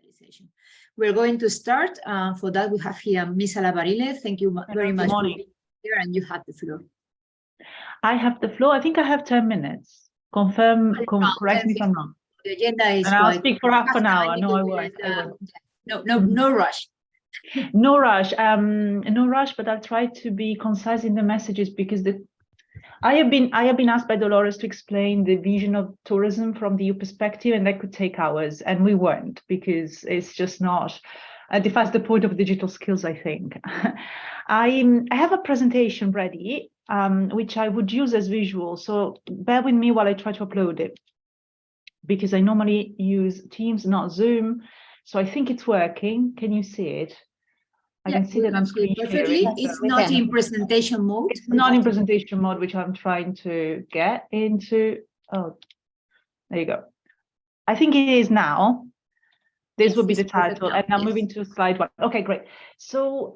digitalization. We're going to start. For that, we have here Misa Labarile. Thank you very much for being here, and you have the floor. I have the floor. I think I have 10 minutes. Correct me if I'm wrong. The agenda is and I'll speak for half an hour. No, I won't. No rush. No rush. No rush, but I'll try to be concise in the messages because I have been asked by Dolores to explain the vision of tourism from the EU perspective, and that could take hours, and we won't because it's just not. It defies the point of digital skills, I think. I have a presentation ready, which I would use as visual. So bear with me while I try to upload it, because I normally use Teams, not Zoom. So I think it's working. Can you see it? I can see that I'm screen perfectly. sharing. It's not in presentation mode. It's not in presentation mode, which I'm trying to get into. Oh, there you go. I think it is now. This will be the title, and I'm moving to slide 1. Okay, great. So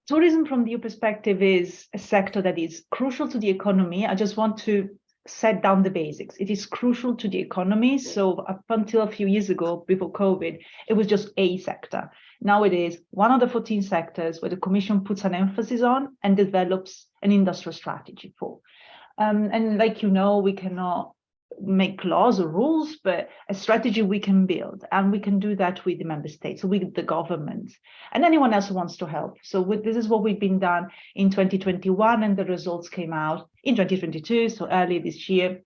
tourism from the EU perspective is a sector that is crucial to the economy. I just want to set down the basics. It is crucial to the economy. So up until a few years ago, before COVID, it was just a sector. Now it is one of the 14 sectors where the Commission puts an emphasis on and develops an industrial strategy for. And like you know, we cannot make laws or rules, but a strategy we can build, and we can do that with the member states, so with the governments and anyone else who wants to help. So this is what we've been done in 2021, and the results came out in 2022, so early this year.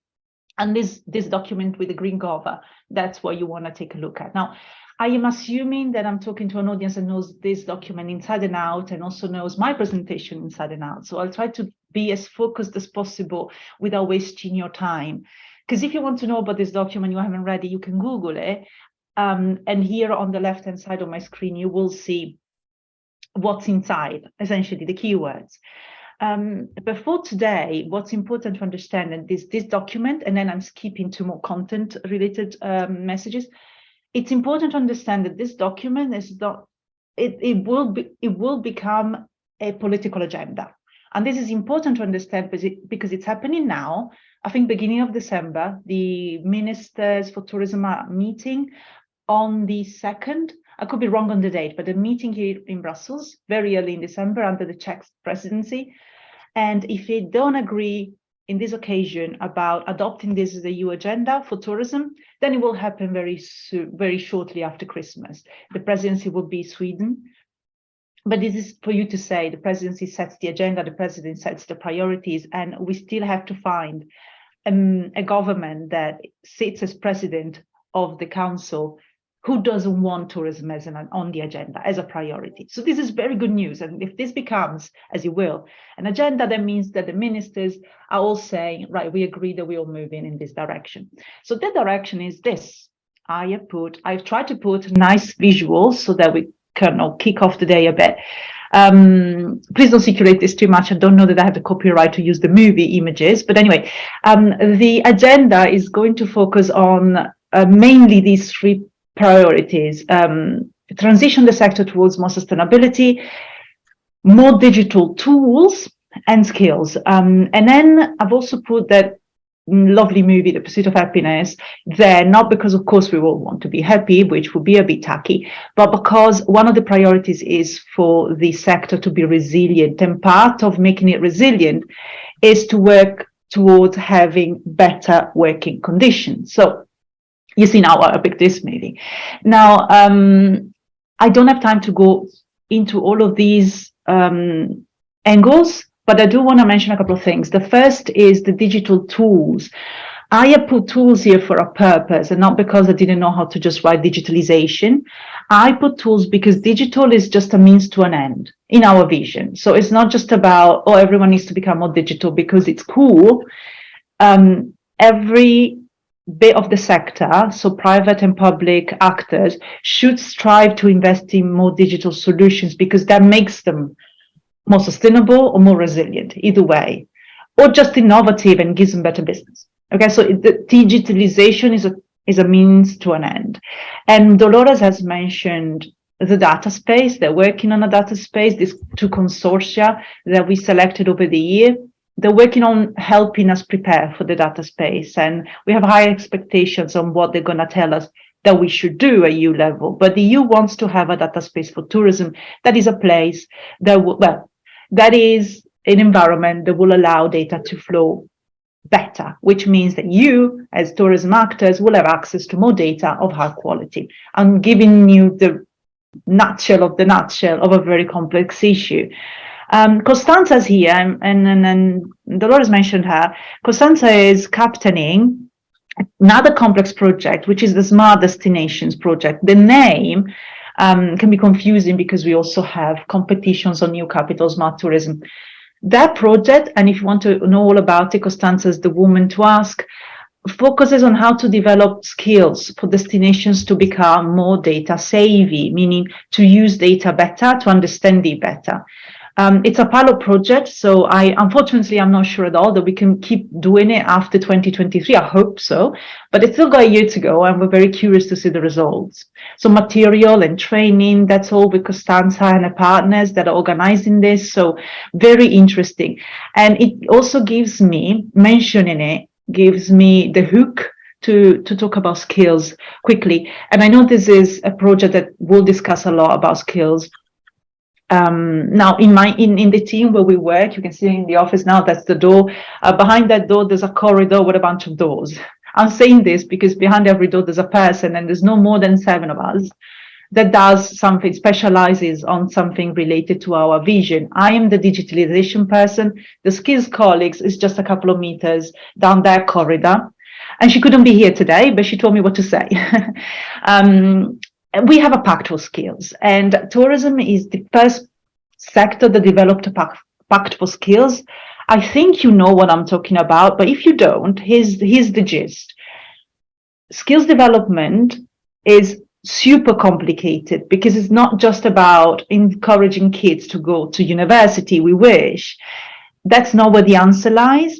And this document with the green cover, that's what you want to take a look at. Now, I am assuming that I'm talking to an audience that knows this document inside and out, and also knows my presentation inside and out. So I'll try to be as focused as possible without wasting your time. Because if you want to know about this document, you haven't read it, you can Google it. And here on the left-hand side of my screen, you will see what's inside, essentially the keywords. But for today, what's important to understand, and this document, and then I'm skipping to more content-related messages. It's important to understand that this document is not. It will become a political agenda. And this is important to understand because it's happening now. I think beginning of December, the ministers for tourism are meeting on the 2nd. I could be wrong on the date, but they're meeting here in Brussels very early in December under the Czech presidency. And if they don't agree in this occasion about adopting this as a EU agenda for tourism, then it will happen very shortly after Christmas. The presidency will be Sweden. But this is for you to say, the presidency sets the agenda, the president sets the priorities, and we still have to find a government that sits as president of the council who doesn't want tourism as on the agenda, as a priority. So this is very good news. And if this becomes, as it will, an agenda, that means that the ministers are all saying, right, we agree that we all move in this direction. So that direction is this. I've tried to put nice visuals so that we can kick off the day a bit. Please don't circulate this too much. I don't know that I have the copyright to use the movie images, but anyway, the agenda is going to focus on mainly these 3 priorities: transition the sector towards more sustainability, more digital tools and skills. And then I've also put that lovely movie, The Pursuit of Happiness, there, not because, of course, we all want to be happy, which would be a bit tacky, but because one of the priorities is for the sector to be resilient. And part of making it resilient is to work towards having better working conditions. So you see now I picked this movie. Now, I don't have time to go into all of these angles, but I do want to mention a couple of things. The first is the digital tools. I have put tools here for a purpose, and not because I didn't know how to just write digitalization. I put tools because digital is just a means to an end in our vision. So it's not just about, oh, everyone needs to become more digital because it's cool. Every bit of the sector, so private and public actors, should strive to invest in more digital solutions because that makes them more sustainable or more resilient, either way, or just innovative and gives them better business. Okay, so the digitalization is a means to an end. And Dolores has mentioned the data space. They're working on a data space, these 2 consortia that we selected over the year. They're working on helping us prepare for the data space, and we have high expectations on what they're going to tell us that we should do at EU level, but the EU wants to have a data space for tourism that is a place that that is an environment that will allow data to flow better, which means that you, as tourism actors, will have access to more data of high quality. I'm giving you the nutshell of a very complex issue. Costanza's here, and Dolores mentioned her. Costanza is captaining another complex project, which is the Smart Destinations project. The name can be confusing because we also have competitions on new capital smart tourism. That project, and if you want to know all about it, Costanza is the woman to ask, focuses on how to develop skills for destinations to become more data savvy, meaning to use data better, to understand it better. It's a pilot project, so unfortunately, I'm not sure at all that we can keep doing it after 2023. I hope so, but it's still got a year to go, and we're very curious to see the results. So material and training, that's all with Costanza and her partners that are organizing this. So very interesting. And it also gives me, mentioning it, gives me the hook to talk about skills quickly. And I know this is a project that we'll discuss a lot about skills. Now in the team where we work, you can see in the office now, that's the door. Behind that door, there's a corridor with a bunch of doors. I'm saying this because behind every door, there's a person, and there's no more than 7 of us that does something, specializes on something related to our vision. I am the digitalization person. The skills colleagues is just a couple of meters down that corridor. And she couldn't be here today, but she told me what to say. We have a pact for skills, and tourism is the first sector that developed a pact for skills. I think you know what I'm talking about, but if you don't, here's the gist. Skills development is super complicated because it's not just about encouraging kids to go to university, we wish. That's not where the answer lies.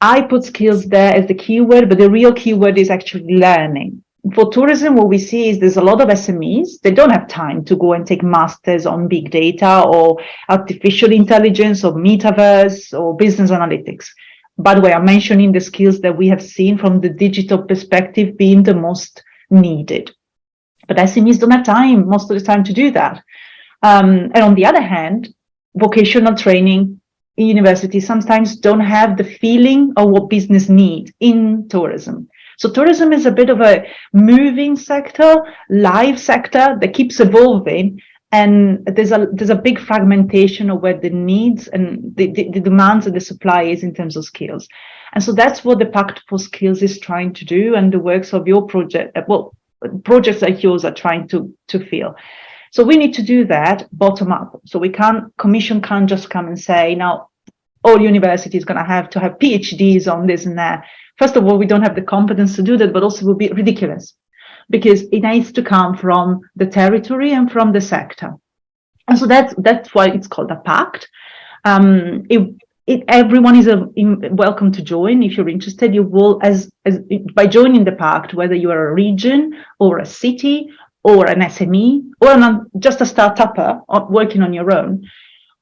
I put skills there as the keyword, but the real keyword is actually learning. For tourism, what we see is there's a lot of SMEs. They don't have time to go and take masters on big data or artificial intelligence or metaverse or business analytics. By the way, I'm mentioning the skills that we have seen from the digital perspective being the most needed. But SMEs don't have time most of the time to do that. And on the other hand, vocational training in universities sometimes don't have the feeling of what business needs in tourism. So tourism is a bit of a moving sector, live sector that keeps evolving, and there's a big fragmentation of where the needs and the demands and the supply is in terms of skills. And so that's what the Pact for Skills is trying to do, and the works of your project, projects like yours are trying to fill. So we need to do that bottom up. So Commission can't just come and say, now all universities going to have PhDs on this and that. First of all, we don't have the competence to do that, but also it would be ridiculous because it needs to come from the territory and from the sector. And so that's why it's called a pact. Everyone is welcome to join. If you're interested, you will, by joining the pact, whether you are a region or a city or an SME or just a startupper working on your own,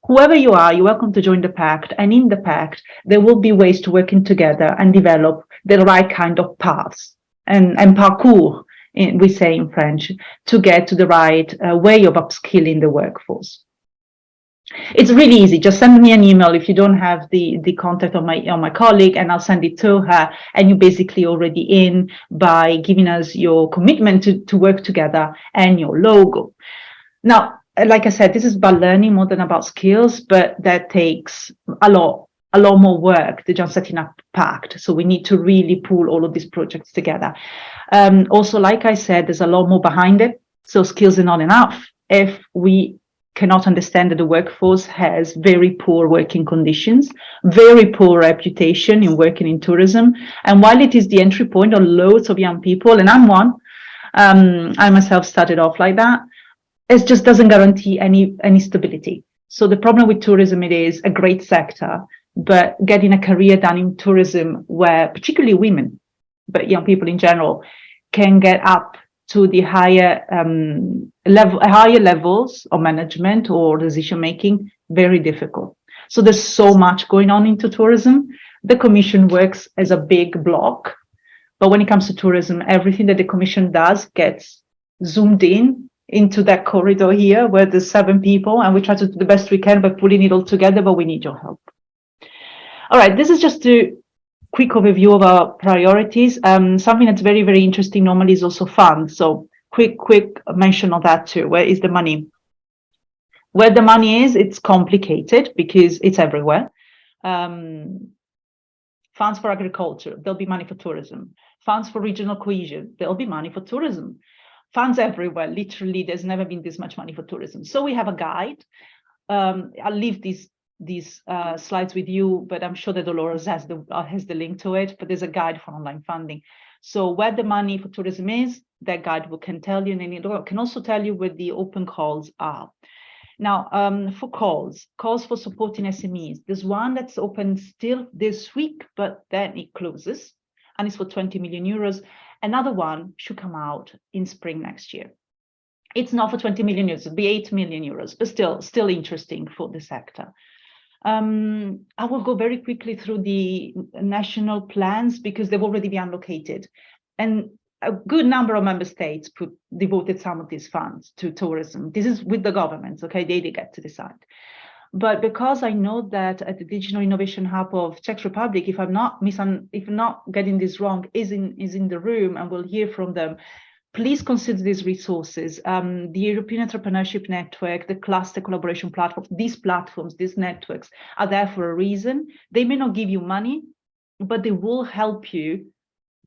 whoever you are, you're welcome to join the pact. And in the pact, there will be ways to working together and develop the right kind of paths and parcours, we say in French, to get to the right way of upskilling the workforce. It's really easy. Just send me an email if you don't have the contact of my colleague, and I'll send it to her. And you're basically already in by giving us your commitment to work together and your logo. Now, like I said, this is about learning more than about skills, but that takes a lot more work than just setting up a pact. So we need to really pull all of these projects together. Also, like I said, there's a lot more behind it. So skills are not enough if we cannot understand that the workforce has very poor working conditions, very poor reputation in working in tourism. And while it is the entry point on loads of young people, and I'm one, I myself started off like that, it just doesn't guarantee any stability. So the problem with tourism, it is a great sector, but getting a career done in tourism where particularly women, but young people in general, can get up to the higher levels of management or decision making, very difficult. So there's so much going on into tourism. The Commission works as a big block But when it comes to tourism, everything that the Commission does gets zoomed in into that corridor here where there's 7 people, and we try to do the best we can by pulling it all together, but we need your help. All right, this is just a quick overview of our priorities. Something that's very, very interesting normally is also funds. So quick mention of that too. Where is the money? Where the money is, it's complicated because it's everywhere. Funds for agriculture, there'll be money for tourism. Funds for regional cohesion, there'll be money for tourism. Funds everywhere, literally, there's never been this much money for tourism. So we have a guide. I'll leave these slides with you, but I'm sure that Dolores has the link to it, but there's a guide for online funding. So where the money for tourism is, that guide can tell you, and then it can also tell you where the open calls are. Now, for calls for supporting SMEs, there's one that's open still this week, but then it closes, and it's for 20 million euros. Another one should come out in spring next year. It's not for 20 million euros, it'll be 8 million euros, but still interesting for the sector. I will go very quickly through the national plans because they've already been allocated. And a good number of member states devoted some of these funds to tourism. This is with the governments, okay? They get to decide. But because I know that at the Digital Innovation Hub of Czech Republic, if I'm not getting this wrong, is in the room, and we'll hear from them. Please consider these resources. The European Entrepreneurship Network, the Cluster Collaboration Platform, these platforms, these networks are there for a reason. They may not give you money, but they will help you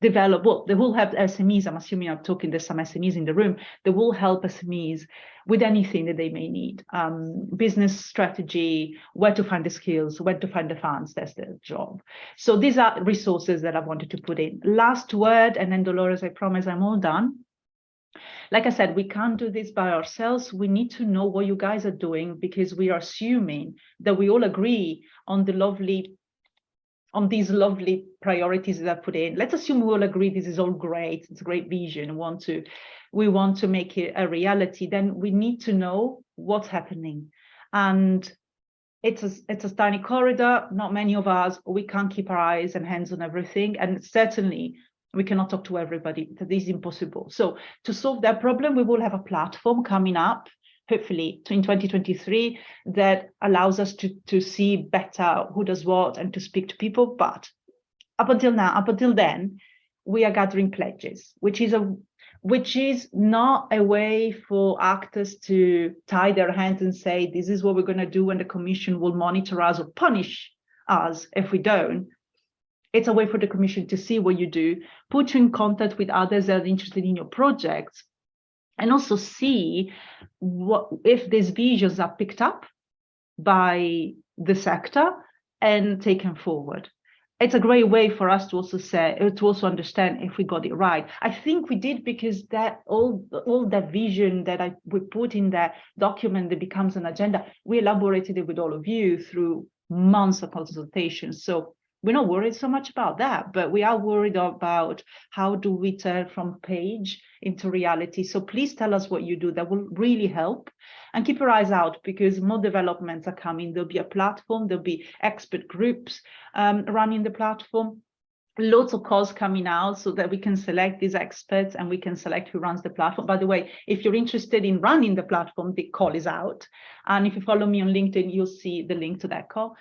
develop. Well, they will help SMEs. I'm assuming I'm talking, there's some SMEs in the room. They will help SMEs with anything that they may need. Business strategy, where to find the skills, where to find the funds, that's their job. So these are resources that I wanted to put in. Last word, and then Dolores, I promise I'm all done. Like I said, we can't do this by ourselves. We need to know what you guys are doing, because we are assuming that we all agree on these lovely priorities that I put in. Let's assume we all agree this is all great. It's a great vision. We want to make it a reality. Then we need to know what's happening. And it's a tiny corridor. Not many of us, we can't keep our eyes and hands on everything. And certainly we cannot talk to everybody. That is impossible. So to solve that problem, we will have a platform coming up, hopefully in 2023, that allows us to see better who does what and to speak to people. But up until then, we are gathering pledges, which is not a way for actors to tie their hands and say, this is what we're going to do, and the Commission will monitor us or punish us if we don't. It's a way for the Commission to see what you do, put you in contact with others that are interested in your projects, and also see if these visions are picked up by the sector and taken forward. It's a great way for us to also understand if we got it right. I think we did, because that all that vision that we put in that document that becomes an agenda, we elaborated it with all of you through months of consultations. So we're not worried so much about that, but we are worried about how do we turn from page into reality. So please tell us what you do. That will really help. And keep your eyes out, because more developments are coming. There'll be a platform, there'll be expert groups running the platform. Lots of calls coming out so that we can select these experts and we can select who runs the platform. By the way, if you're interested in running the platform, the call is out. And if you follow me on LinkedIn, you'll see the link to that call.